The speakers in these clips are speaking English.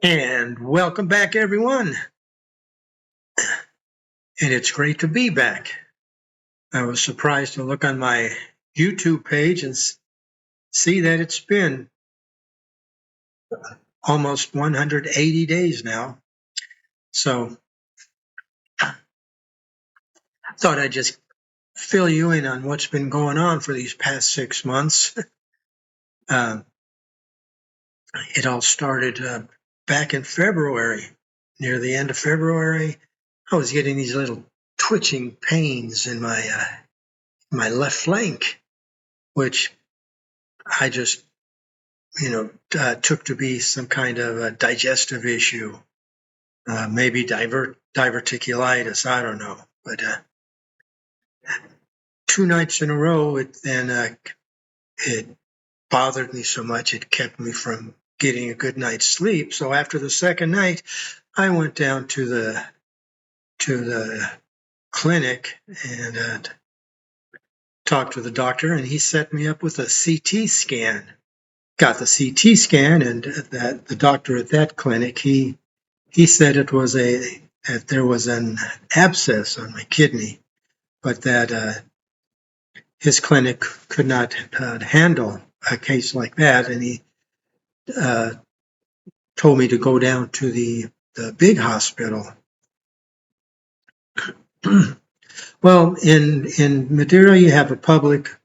And welcome back, everyone. And it's great to be back. I was surprised to look on my YouTube page and see that it's been almost 180 days now. So I thought I'd just fill you in on what's been going on for these past 6 months. It all started back in February. Near the end of February, I was getting these little twitching pains in my left flank, which I just took to be some kind of a digestive issue, maybe diverticulitis. I don't know, but 2 nights in a row, it bothered me so much it kept me from getting a good night's sleep. So after the second night, I went down to the clinic and talked to the doctor, and he set me up with a CT scan. Got the CT scan, and the doctor at that clinic, he said that there was an abscess on my kidney, but that his clinic could not handle a case like that, and he told me to go down to the big hospital. Well, in Madeira, you have a public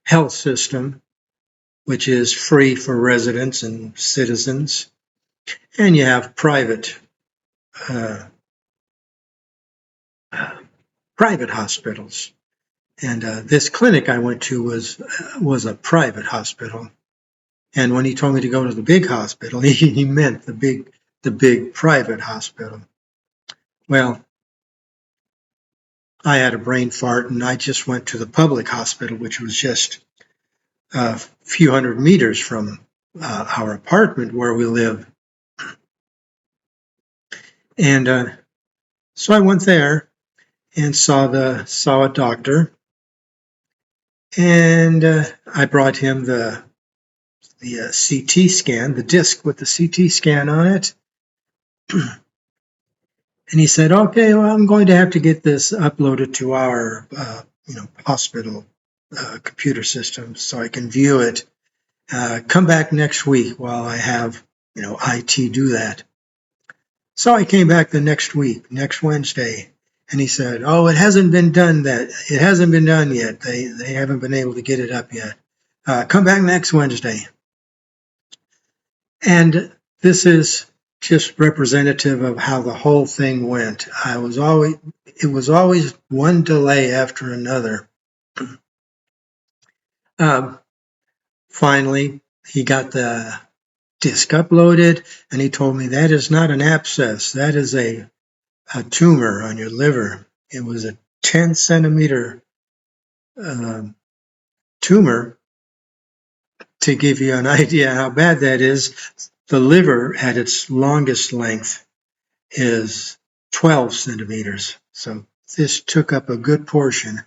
health system, which is free for residents and citizens, and you have private hospitals. And this clinic I went to was a private hospital. And when he told me to go to the big hospital, he meant the big private hospital. Well, I had a brain fart, and I just went to the public hospital, which was just a few hundred meters from our apartment where we live. And so I went there and saw a doctor, and I brought him the CT scan, the disc with the CT scan on it. And he said, "Okay, well, I'm going to have to get this uploaded to our hospital computer system so I can view it. Come back next week while I have IT do that." So I came back the next week, next Wednesday, and he said, "Oh, it hasn't been done yet. They haven't been able to get it up yet. Come back next Wednesday." And this is just representative of how the whole thing went. It was always one delay after another. Finally, he got the disc uploaded, and he told me that is not an abscess. That is a tumor on your liver. It was a 10-centimeter tumor. To give you an idea how bad that is, the liver at its longest length is 12 centimeters. So this took up a good portion.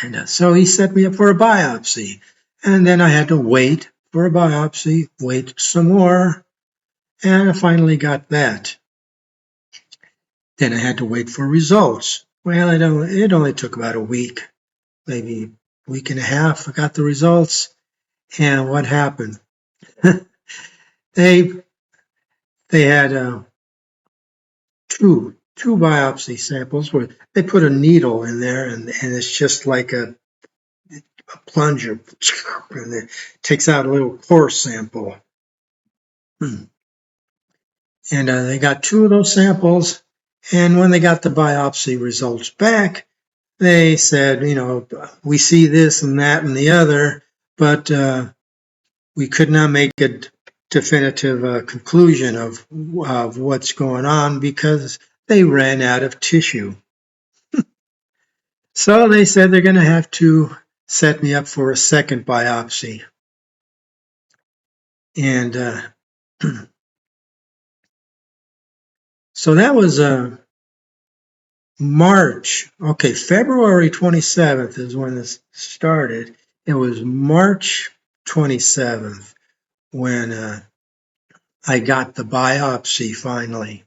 And so he set me up for a biopsy. And then I had to wait for a biopsy, wait some more, and I finally got that. Then I had to wait for results. Well, it only took about a week, maybe a week and a half. I got the results. And what happened? They had two biopsy samples where they put a needle in there, and it's just like a plunger, and it takes out a little core sample. And they got 2 of those samples, and when they got the biopsy results back, they said, we see this and that and the other, but we could not make a definitive conclusion of what's going on because they ran out of tissue. So they said they're going to have to set me up for a second biopsy. And so that was March. Okay, February 27th is when this started. It was March 27th when I got the biopsy finally.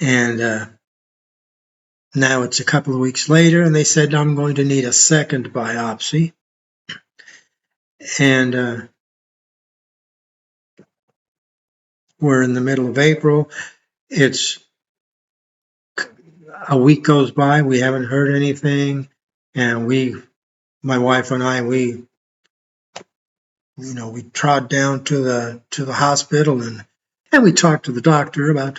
And now it's a couple of weeks later, and they said I'm going to need a second biopsy. And we're in the middle of April. It's a week goes by, we haven't heard anything, and my wife and I, we trod down to the hospital and we talked to the doctor about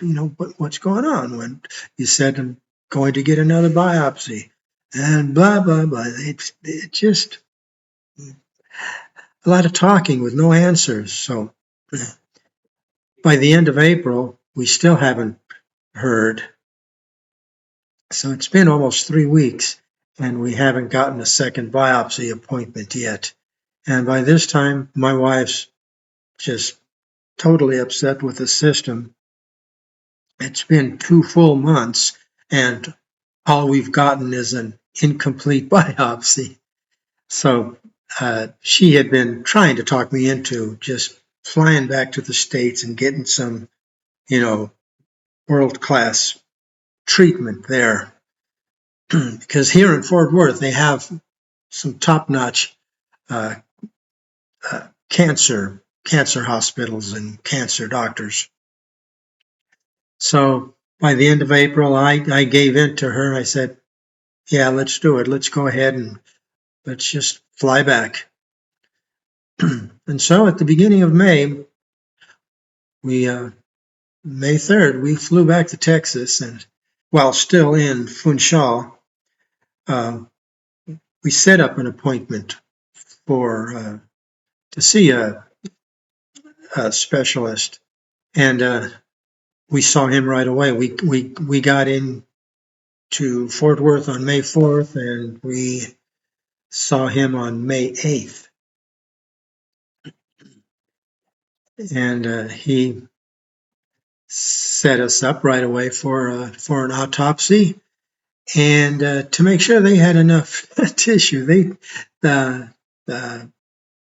what's going on. When he said I'm going to get another biopsy, and blah blah blah. It's just a lot of talking with no answers. So by the end of April, we still haven't heard. So it's been almost 3 weeks, and we haven't gotten a second biopsy appointment yet. And by this time, my wife's just totally upset with the system. It's been 2 full months, and all we've gotten is an incomplete biopsy. So she had been trying to talk me into just flying back to the States and getting some, world-class treatment there. Because here in Fort Worth, they have some top-notch cancer hospitals and cancer doctors. So by the end of April, I gave in to her. I said, yeah, let's do it. Let's go ahead and let's just fly back. And so at the beginning of May, May 3rd, we flew back to Texas, and while still in Funchal, we set up an appointment to see a specialist, and we saw him right away. We got in to Fort Worth on May 4th, and we saw him on May 8th. And he set us up right away for an autopsy, and to make sure they had enough tissue. The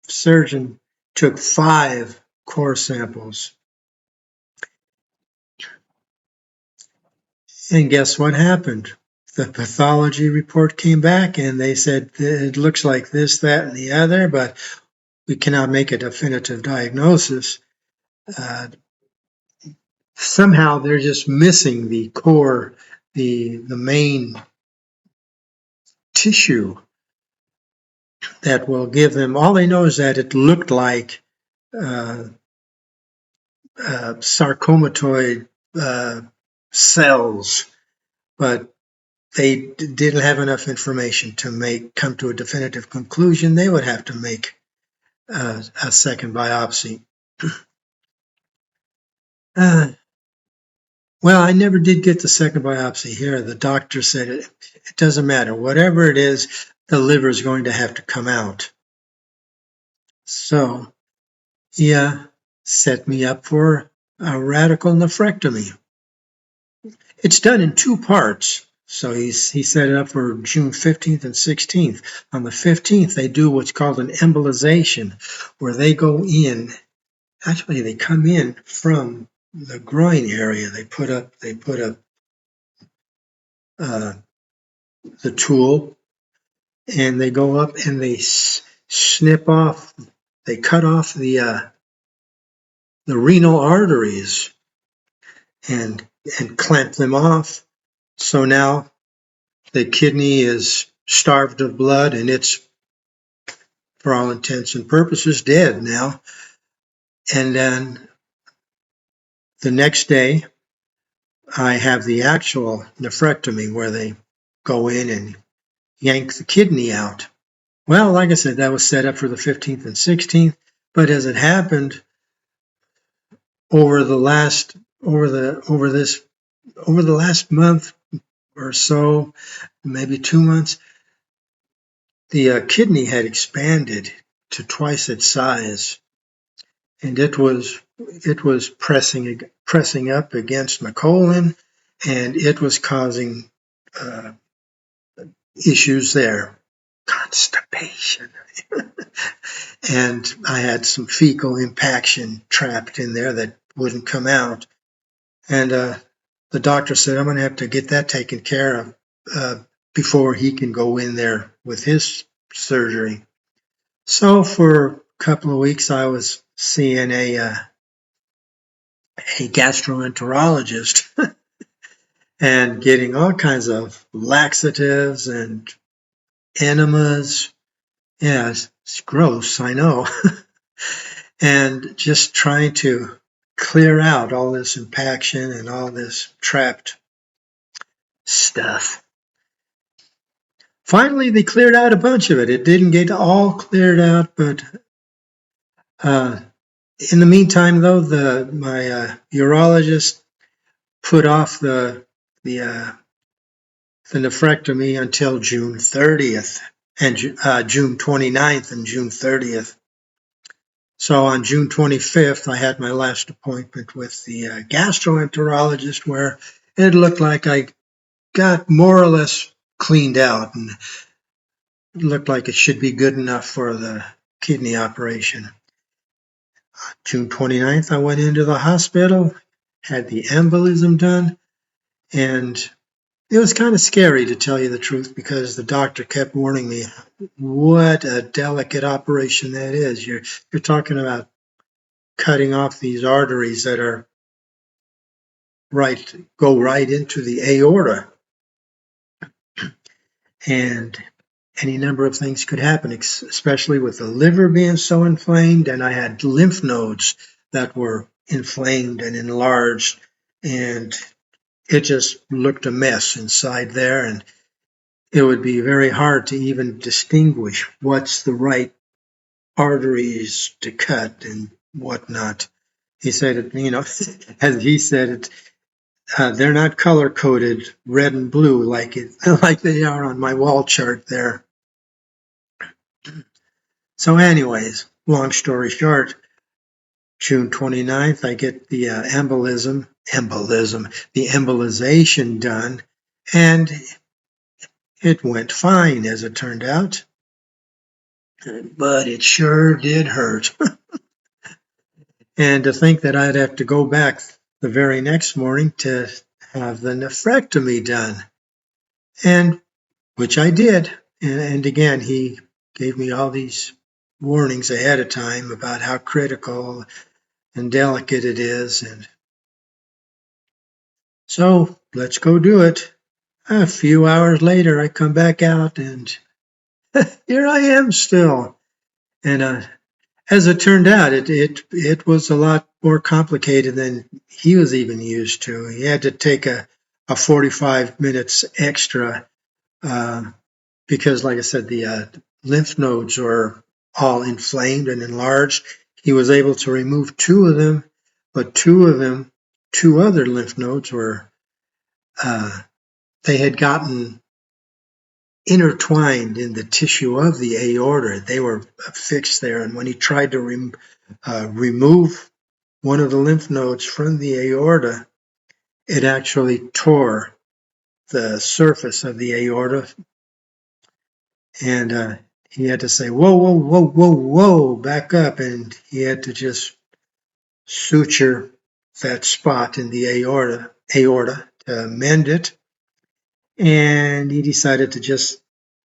surgeon took 5 core samples, and guess what happened? The pathology report came back, and they said it looks like this, that, and the other, but we cannot make a definitive diagnosis. Somehow they're just missing the core, the main tissue that will give them. All they know is that it looked like sarcomatoid cells, but they didn't have enough information to come to a definitive conclusion. They would have to make a second biopsy. Well, I never did get the second biopsy here. The doctor said it doesn't matter. Whatever it is, the liver is going to have to come out. So he set me up for a radical nephrectomy. It's done in 2 parts. So he set it up for June 15th and 16th. On the 15th, they do what's called an embolization, where they go in. Actually, they come in from the groin area. They put up the tool, and they go up and they snip off. They cut off the renal arteries and clamp them off. So now the kidney is starved of blood, and it's, for all intents and purposes, dead now. And then the next day, I have the actual nephrectomy, where they go in and yank the kidney out. Well, like I said, that was set up for the 15th and 16th, but as it happened, over the last month or so, maybe 2 months, the kidney had expanded to twice its size, and it was pressing up against my colon, and it was causing issues there. constipation. And I had some fecal impaction trapped in there that wouldn't come out. And the doctor said, I'm going to have to get that taken care of before he can go in there with his surgery. So for a couple of weeks, I was seeing a gastroenterologist and getting all kinds of laxatives and enemas. Yeah, it's gross, I know. And just trying to clear out all this impaction and all this trapped stuff. Finally, they cleared out a bunch of it. It didn't get all cleared out, but in the meantime, though, my urologist put off the nephrectomy until June 30th and June 29th and June 30th. So on June 25th, I had my last appointment with the gastroenterologist, where it looked like I got more or less cleaned out, and it looked like it should be good enough for the kidney operation. June 29th, I went into the hospital, had the embolism done, and it was kind of scary, to tell you the truth, because the doctor kept warning me what a delicate operation that is. You're talking about cutting off these arteries that are go right into the aorta, and any number of things could happen, especially with the liver being so inflamed, and I had lymph nodes that were inflamed and enlarged, and it just looked a mess inside there, and it would be very hard to even distinguish what's the right arteries to cut and whatnot. He said, as he said it, they're not color coded red and blue like like they are on my wall chart there. So, anyways, long story short, June 29th, I get the the embolization done, and it went fine, as it turned out. But it sure did hurt. And to think that I'd have to go back the very next morning to have the nephrectomy done, and which I did. And again, he gave me all these warnings ahead of time about how critical and delicate it is. And so let's go do it. A few hours later, I come back out, and here I am still. And as it turned out, it was a lot more complicated than he was even used to. He had to take a 45 minutes extra because, like I said, the lymph nodes were all inflamed and enlarged. He was able to remove two of them, but two other lymph nodes were they had gotten intertwined in the tissue of the aorta. They were fixed there, and when he tried to remove one of the lymph nodes from the aorta, it actually tore the surface of the aorta, and he had to say, whoa, whoa, whoa, whoa, whoa, back up, and he had to just suture that spot in the aorta to mend it, and he decided to just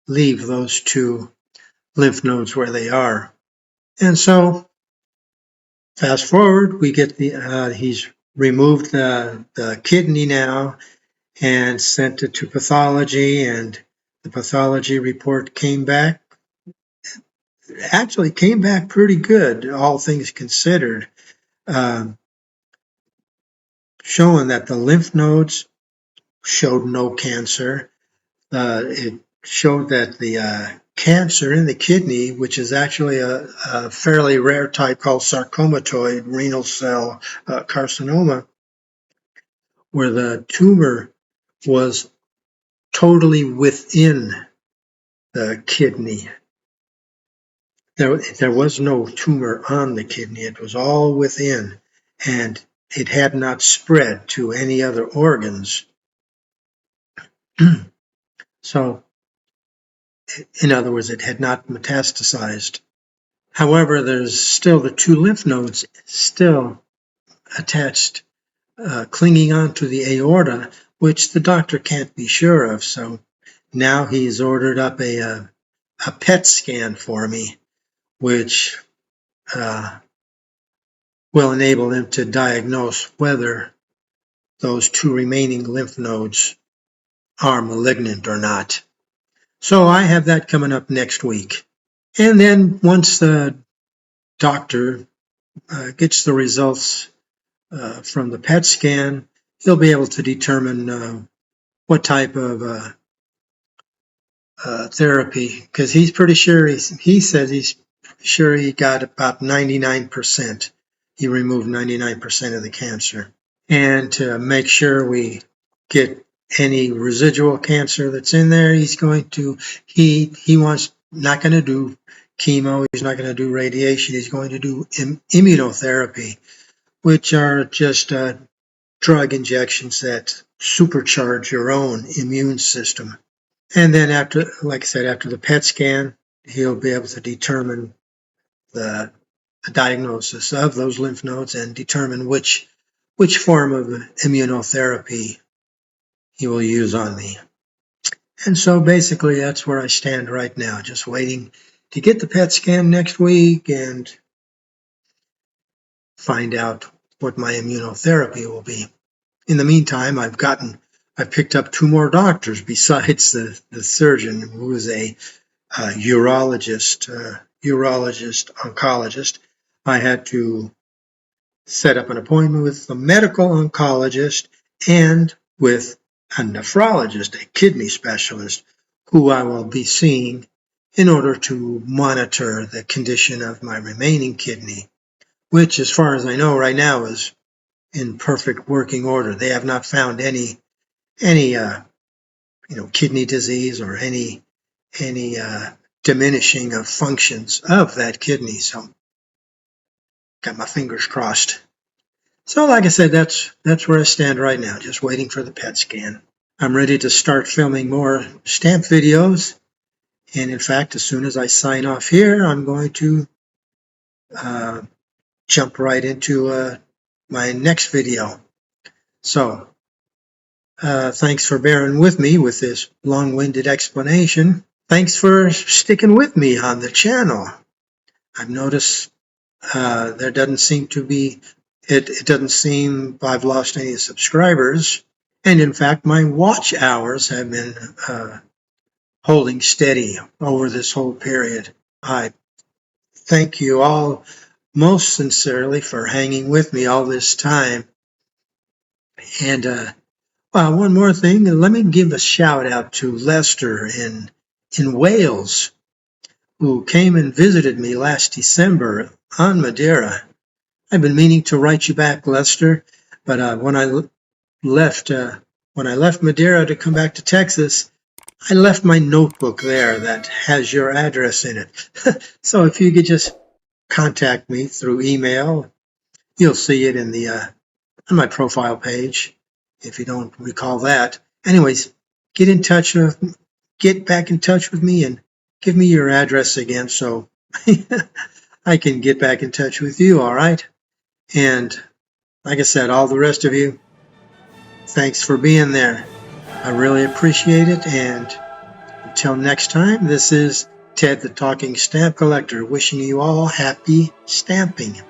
leave those two lymph nodes where they are. And so fast forward, we get he's removed the kidney now and sent it to pathology, and the pathology report actually came back pretty good, all things considered, showing that the lymph nodes showed no cancer. It showed that the cancer in the kidney, which is actually a fairly rare type called sarcomatoid renal cell carcinoma, where the tumor was totally within the kidney. There was no tumor on the kidney. It was all within, and it had not spread to any other organs. So In other words, it had not metastasized. However, there's still the 2 lymph nodes still attached, clinging onto the aorta, which the doctor can't be sure of. So now he's ordered up a PET scan for me, which will enable them to diagnose whether those 2 remaining lymph nodes are malignant or not. So I have that coming up next week. And then once the doctor gets the results from the PET scan, he'll be able to determine what type of therapy, because he's pretty sure, he says he's sure he got about 99%. He removed 99% of the cancer. And to make sure we get any residual cancer that's in there, he's going to, he wants, not going to do chemo, he's not going to do radiation, he's going to do immunotherapy, which are just drug injections that supercharge your own immune system. And then after, like I said, after the PET scan, he'll be able to determine the diagnosis of those lymph nodes and determine which form of immunotherapy he will use on me. And so basically that's where I stand right now, just waiting to get the PET scan next week and find out what my immunotherapy will be. In the meantime, I've picked up 2 more doctors besides the surgeon, who is a urologist, oncologist. I had to set up an appointment with a medical oncologist and with a nephrologist, a kidney specialist, who I will be seeing in order to monitor the condition of my remaining kidney, which, as far as I know right now, is in perfect working order. They have not found any kidney disease or any diminishing of functions of that kidney. So got my fingers crossed. So like I said, that's where I stand right now, just waiting for the PET scan. I'm ready to start filming more stamp videos. And in fact, as soon as I sign off here, I'm going to jump right into my next video. So thanks for bearing with me with this long-winded explanation. Thanks for sticking with me on the channel. I've noticed there doesn't seem to be, it doesn't seem I've lost any subscribers. And in fact, my watch hours have been holding steady over this whole period. I thank you all most sincerely for hanging with me all this time. And one more thing, let me give a shout out to Lester in Wales, who came and visited me last December on Madeira. I've been meaning to write you back, Lester, but when I left Madeira to come back to Texas, I left my notebook there that has your address in it. So if you could just contact me through email, you'll see it in the on my profile page, if you don't recall that. Anyways, get back in touch with me and give me your address again so I can get back in touch with you, all right? And like I said, all the rest of you, thanks for being there. I really appreciate it. And until next time, this is Ted the Talking Stamp Collector, wishing you all happy stamping.